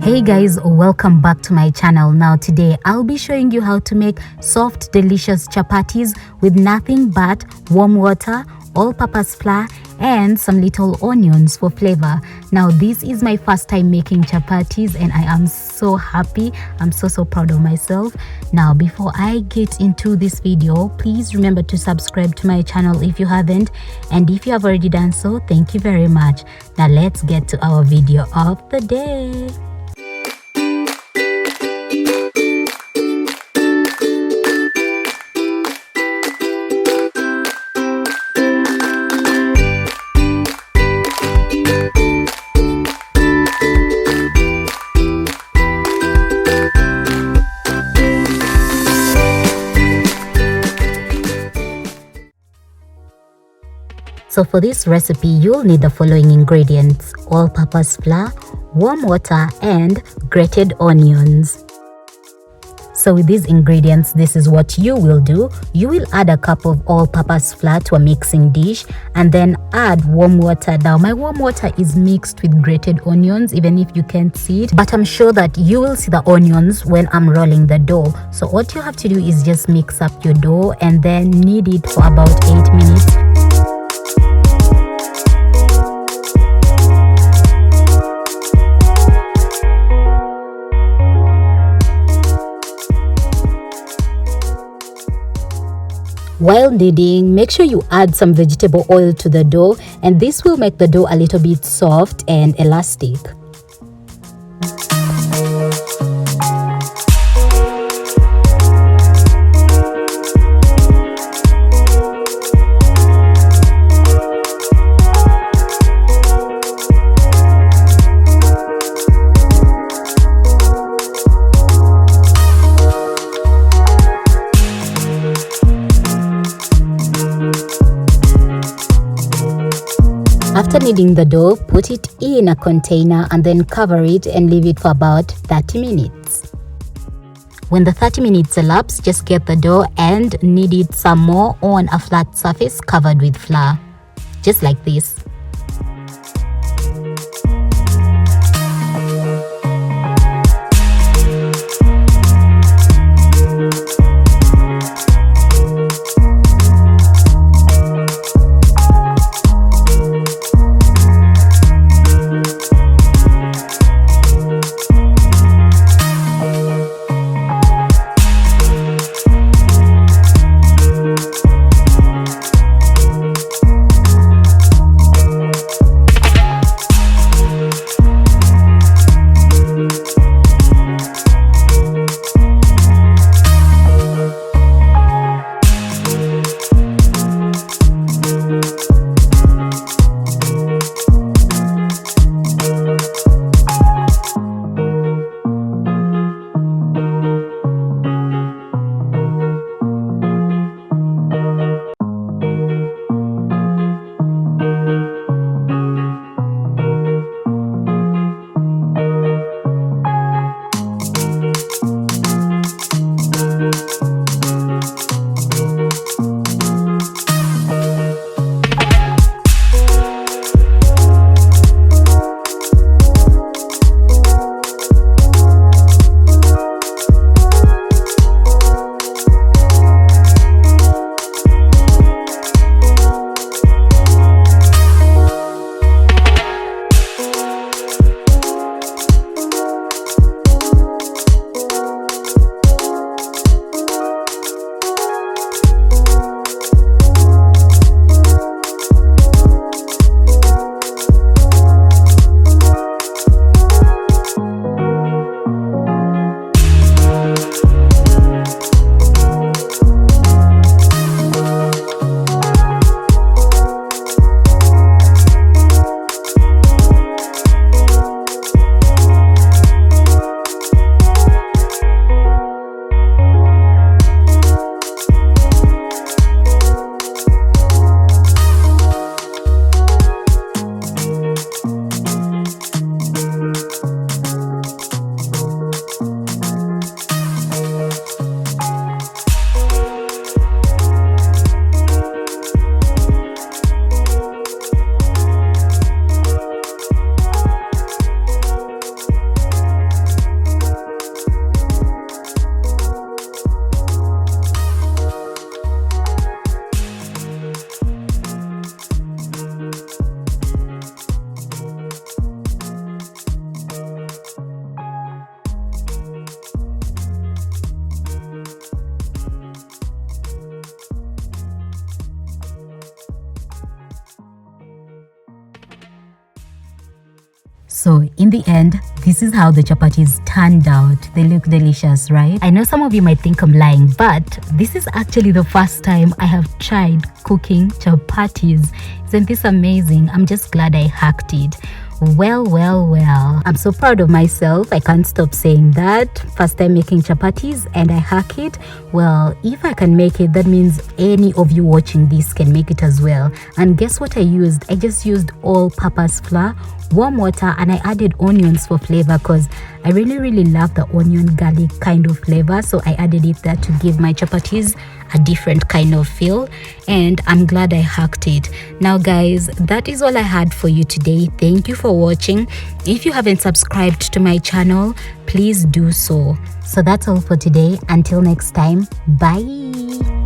Hey guys, welcome back to my channel. Now today I'll be showing you how to make soft delicious chapatis with nothing but warm water, all-purpose flour and some little onions for flavor. Now this is my first time making chapatis and I am so happy. I'm so proud of myself. Now before I get into this video, please remember to subscribe to my channel if you haven't, and if you have already done so, thank you very much. Now let's get to our video of the day. So for this recipe, you'll need the following ingredients: all-purpose flour, warm water, and grated onions. So with these ingredients, this is what you will do. You will add a cup of all-purpose flour to a mixing dish and then add warm water. Now my warm water is mixed with grated onions, even if you can't see it, but I'm sure that you will see the onions when I'm rolling the dough. So what you have to do is just mix up your dough and then knead it for about 8 minutes. While kneading, make sure you add some vegetable oil to the dough, and this will make the dough a little bit soft and elastic. After kneading the dough, put it in a container and then cover it and leave it for about 30 minutes. When the 30 minutes elapse, just get the dough and knead it some more on a flat surface covered with flour, just like this. So in the end, this is how the chapatis turned out. They look delicious, right? I know some of you might think I'm lying, but this is actually the first time I have tried cooking chapatis. Isn't this amazing? I'm just glad I hacked it. Well, I'm so proud of myself. I can't stop saying that. First time making chapatis and I hack it. Well, if I can make it, that means any of you watching this can make it as well. And guess what I used? I just used all-purpose flour, warm water, and I added onions for flavor because I really love the onion garlic kind of flavor. So I added it there to give my chapatis a different kind of feel, and I'm glad I hacked it. Now guys, that is all I had for you today. Thank you for watching. If you haven't subscribed to my channel, please do so. So that's all for today. Until next time, bye.